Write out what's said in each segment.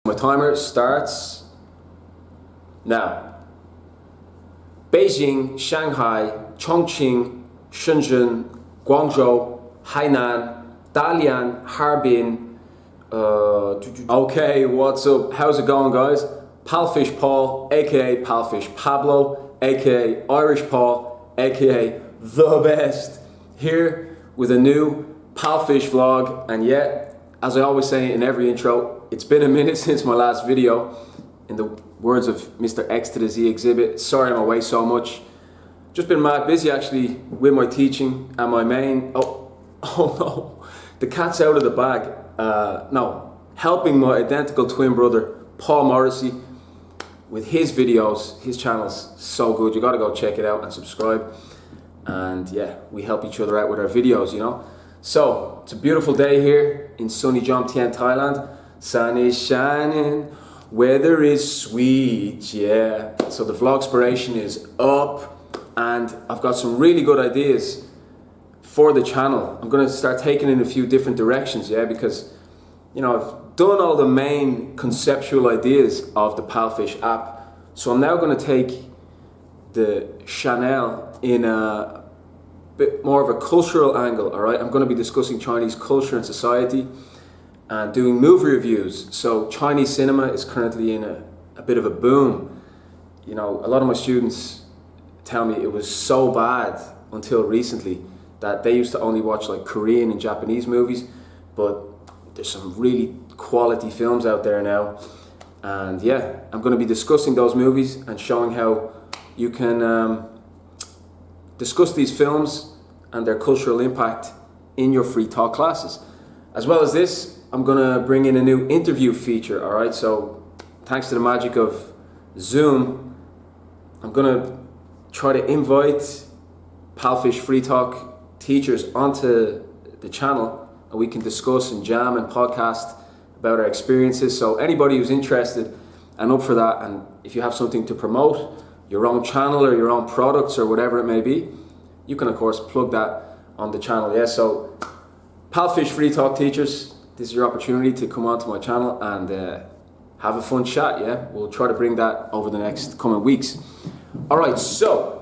My timer starts now. Beijing, Shanghai, Chongqing, Shenzhen, Guangzhou, Hainan, Dalian, Harbin. Okay, what's up? How's it going, guys? Palfish Paul, aka Palfish Pablo, aka Irish Paul, aka the best, here with a new Palfish vlog. And yet, as I always say in every intro, it's been a minute since my last video. In the words of Mr. X to the Z exhibit, sorry I'm away so much. Just been mad busy actually with my teaching and my main, oh no, the cat's out of the bag. No, helping my identical twin brother, Paul Morrissey, with his videos. His channel's so good, you gotta go check it out and subscribe. And yeah, we help each other out with our videos, you know. So, it's a beautiful day here in sunny Jomtien, Thailand. Sun is shining, weather is sweet, yeah. So the vlogspiration is up and I've got some really good ideas for the channel. I'm gonna start taking in a few different directions, yeah, because, you know, I've done all the main conceptual ideas of the Palfish app. So I'm now gonna take the channel in a bit more of a cultural angle, all right? I'm gonna be discussing Chinese culture and society and doing movie reviews. So Chinese cinema is currently in a bit of a boom. You know, a lot of my students tell me it was so bad until recently that they used to only watch like Korean and Japanese movies, but there's some really quality films out there now. And yeah, I'm going to be discussing those movies and showing how you can discuss these films and their cultural impact in your free talk classes. As well as this, I'm gonna bring in a new interview feature, all right? So thanks to the magic of Zoom, I'm gonna try to invite Palfish Freetalk teachers onto the channel and we can discuss and jam and podcast about our experiences. So anybody who's interested and up for that, and if you have something to promote, your own channel or your own products or whatever it may be, you can of course plug that on the channel, yeah? So Palfish Freetalk teachers, this is your opportunity to come onto my channel and have a fun chat, yeah? We'll try to bring that over the next coming weeks. All right, so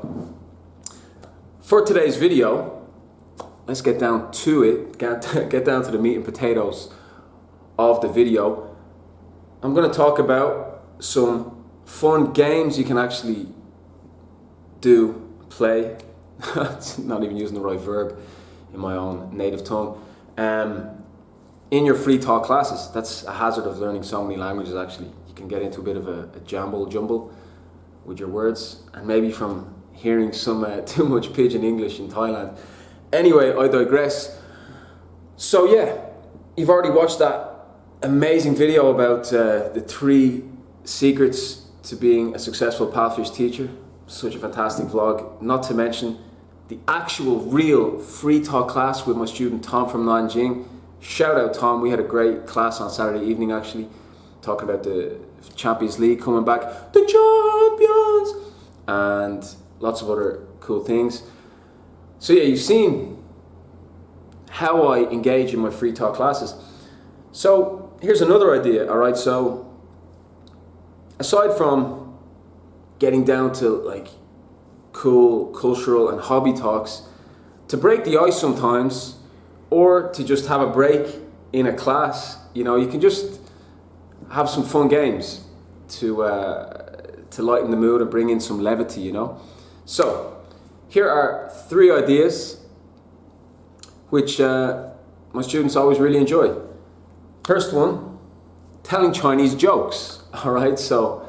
for today's video, let's get down to it, get down to the meat and potatoes of the video. I'm gonna talk about some fun games you can actually do, play. Not even using the right verb in my own native tongue. In your free talk classes. That's a hazard of learning so many languages actually. You can get into a bit of a jumble with your words, and maybe from hearing some too much pidgin English in Thailand. Anyway, I digress. So yeah, you've already watched that amazing video about the 3 secrets to being a successful Palfish teacher. Such a fantastic vlog. Not to mention the actual real free talk class with my student Tom from Nanjing. Shout out Tom, we had a great class on Saturday evening actually, talking about the Champions League coming back, the champions, and lots of other cool things. So yeah, you've seen how I engage in my free talk classes. So here's another idea, all right? So aside from getting down to like cool cultural and hobby talks, to break the ice sometimes, or to just have a break in a class, you know, you can just have some fun games to lighten the mood and bring in some levity, you know. So here are 3 ideas which my students always really enjoy. First one, telling Chinese jokes, all right? So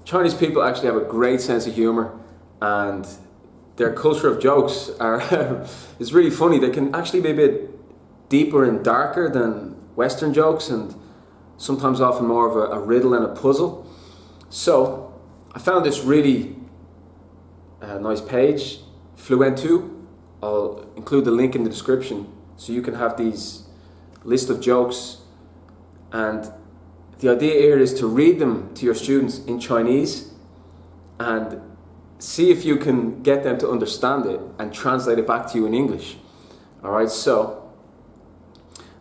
Chinese people actually have a great sense of humor, and their culture of jokes is really funny. They can actually be a bit deeper and darker than Western jokes, and sometimes often more of a riddle and a puzzle. So I found this really nice page, Fluentu. I'll include the link in the description so you can have these list of jokes, and the idea here is to read them to your students in Chinese and see if you can get them to understand it and translate it back to you in English. All right, so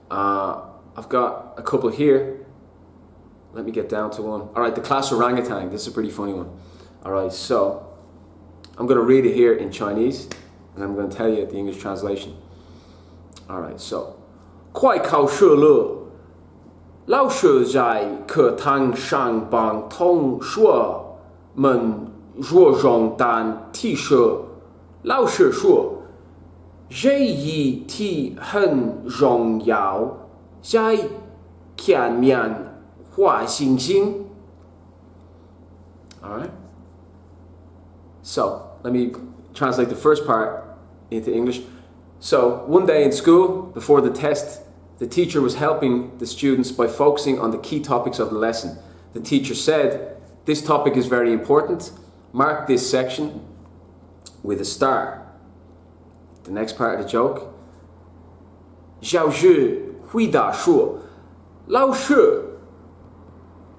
I've got a couple here. let me get down to one. All right, the class orangutan. This is a pretty funny one. All right, so I'm going to read it here in Chinese, and I'm going to tell you the English translation. All right, so 快考试了，老师在课堂上帮同学们做容单题时，老师说这一题很重要，在前面画星星。All right. So, let me translate the first part into English. So, one day in school, before the test, the teacher was helping the students by focusing on the key topics of the lesson. The teacher said, this topic is very important. Mark this section with a star. The next part of the joke. 小智回答说，老师，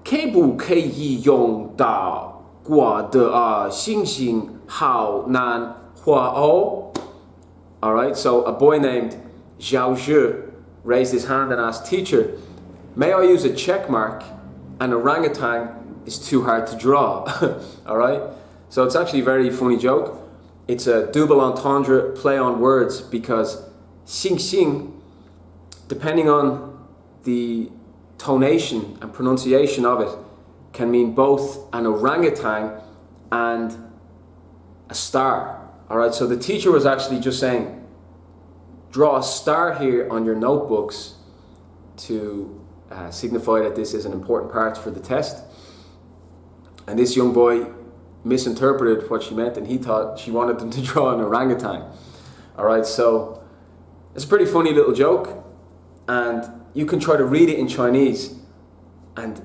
可不可以用到过的星星好难画哦？ All right, so a boy named Zhao Zhi raised his hand and asked, teacher, may I use a check mark? An orangutan is too hard to draw. All right, so it's actually a very funny joke. It's a double entendre play on words because xing xing, depending on the tonation and pronunciation of it, can mean both an orangutan and a star. All right, so the teacher was actually just saying, draw a star here on your notebooks to signify that this is an important part for the test. And this young boy misinterpreted what she meant, and he thought she wanted them to draw an orangutan. All right, so it's a pretty funny little joke, and you can try to read it in Chinese and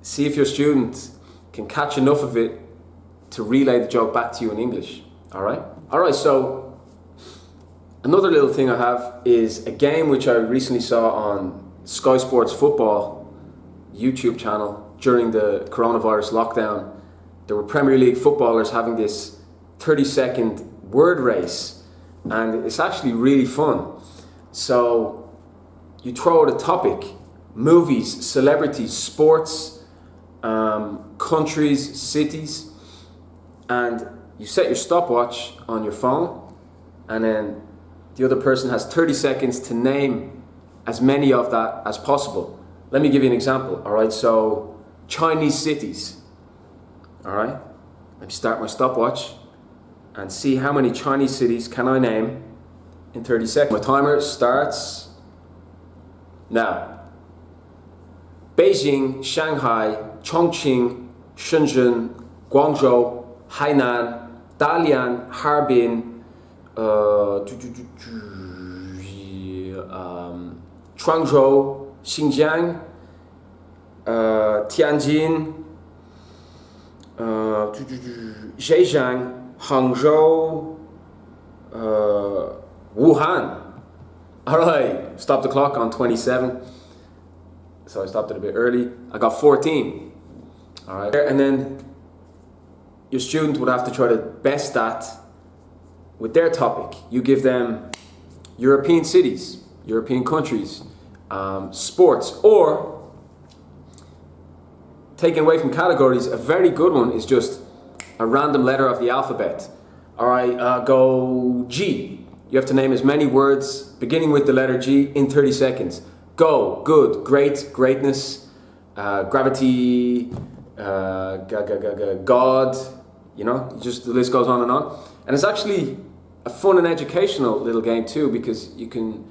see if your student can catch enough of it to relay the joke back to you in English. All right? All right, so another little thing I have is a game which I recently saw on Sky Sports Football YouTube channel during the coronavirus lockdown. There were Premier League footballers having this 30-second word race, and it's actually really fun. So you throw out a topic: movies, celebrities, sports, countries, cities, and you set your stopwatch on your phone, and then the other person has 30 seconds to name as many of that as possible. Let me give you an example. All right, so Chinese cities. All right, let me start my stopwatch and see how many Chinese cities can I name in 30 seconds. My timer starts now. Beijing, Shanghai, Chongqing, Shenzhen, Guangzhou, Hainan, Dalian, Harbin, Guangzhou, Xinjiang, Tianjin, Zhejiang, Hangzhou, Wuhan. All right, stop the clock on 27. So I stopped it a bit early. I got 14. All right, and then your student would have to try to best that with their topic. You give them European cities, European countries, sports, or taken away from categories, a very good one is just a random letter of the alphabet. All right, go G. You have to name as many words beginning with the letter G in 30 seconds. Go, good, great, greatness, gravity, God, you know, just the list goes on. And it's actually a fun and educational little game too, because you can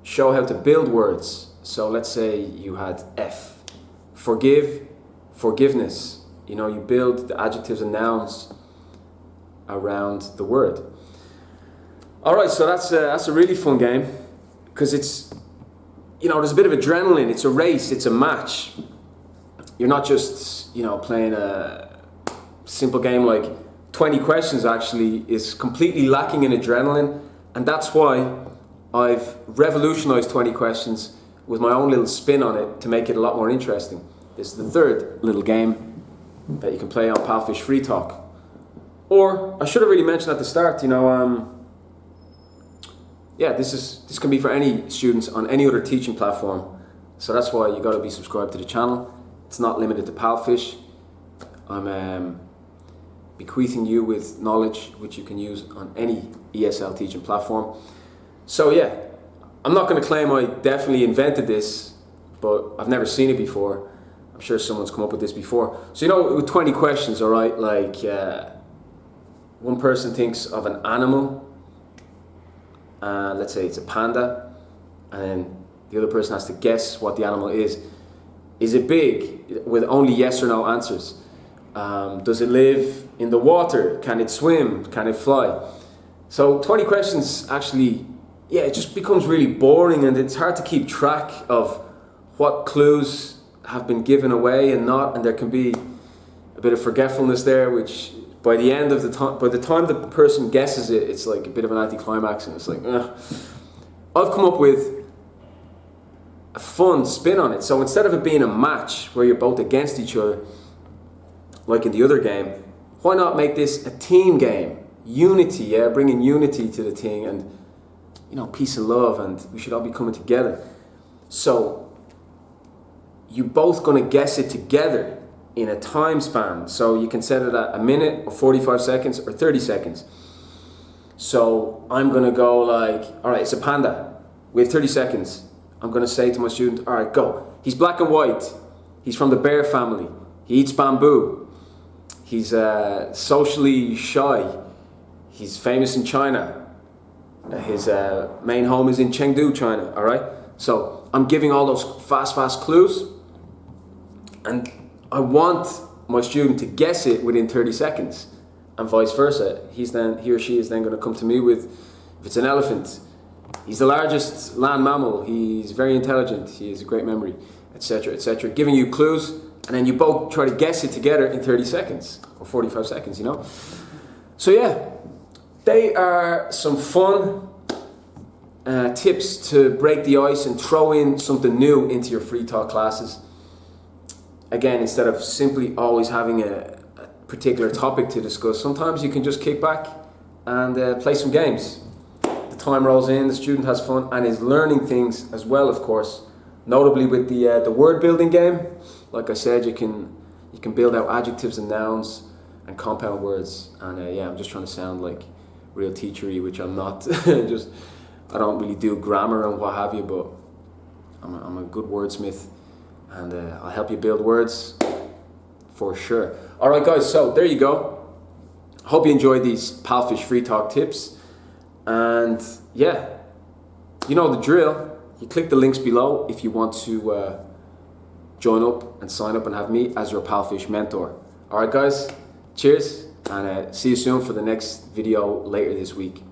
show how to build words. So let's say you had F, forgive, forgiveness. You know, you build the adjectives and nouns around the word. All right, so that's a really fun game because it's, you know, there's a bit of adrenaline. It's a race, it's a match. You're not just, you know, playing a simple game like 20 questions actually is completely lacking in adrenaline, and that's why I've revolutionized 20 questions with my own little spin on it to make it a lot more interesting. This is the third little game that you can play on Palfish Freetalk. Or, I should have really mentioned at the start, you know, yeah, this can be for any students on any other teaching platform. So that's why you got to be subscribed to the channel. It's not limited to Palfish. I'm bequeathing you with knowledge which you can use on any ESL teaching platform. So yeah, I'm not going to claim I definitely invented this, but I've never seen it before. I'm sure someone's come up with this before. So you know, with 20 questions, all right, like one person thinks of an animal, let's say it's a panda, and the other person has to guess what the animal is. Is it big? With only yes or no answers. Does it live in the water? Can it swim? Can it fly? So 20 questions actually, yeah, it just becomes really boring, and it's hard to keep track of what clues have been given away and not, and there can be a bit of forgetfulness there, which by the end of the time, by the time the person guesses it, it's like a bit of an anticlimax, and it's like, ugh. I've come up with a fun spin on it. So instead of it being a match where you're both against each other, like in the other game, why not make this a team game? Unity, yeah, bringing unity to the thing, and you know, peace and love, and we should all be coming together. So you both gonna guess it together in a time span. So you can set it at a minute or 45 seconds or 30 seconds. So I'm gonna go like, all right, it's a panda. We have 30 seconds. I'm gonna say to my student, all right, go. He's black and white. He's from the bear family. He eats bamboo. He's socially shy. He's famous in China. His main home is in Chengdu, China, all right? So I'm giving all those fast clues, and I want my student to guess it within 30 seconds, and vice versa. He or she is then gonna come to me with, if it's an elephant, he's the largest land mammal, he's very intelligent, he has a great memory, etc., etc., giving you clues, and then you both try to guess it together in 30 seconds, or 45 seconds, you know? So yeah, they are some fun tips to break the ice and throw in something new into your free talk classes. Again, instead of simply always having a particular topic to discuss, sometimes you can just kick back and play some games. The time rolls in, the student has fun and is learning things as well, of course. Notably with the word building game, like I said, you can build out adjectives and nouns and compound words. And yeah, I'm just trying to sound like real teachery, which I'm not. I don't really do grammar and what have you, but I'm a good wordsmith, and I'll help you build words for sure. All right, guys, so there you go. Hope you enjoyed these Palfish Free Talk tips. And yeah, you know the drill. You click the links below if you want to join up and sign up and have me as your Palfish mentor. All right, guys, cheers, and see you soon for the next video later this week.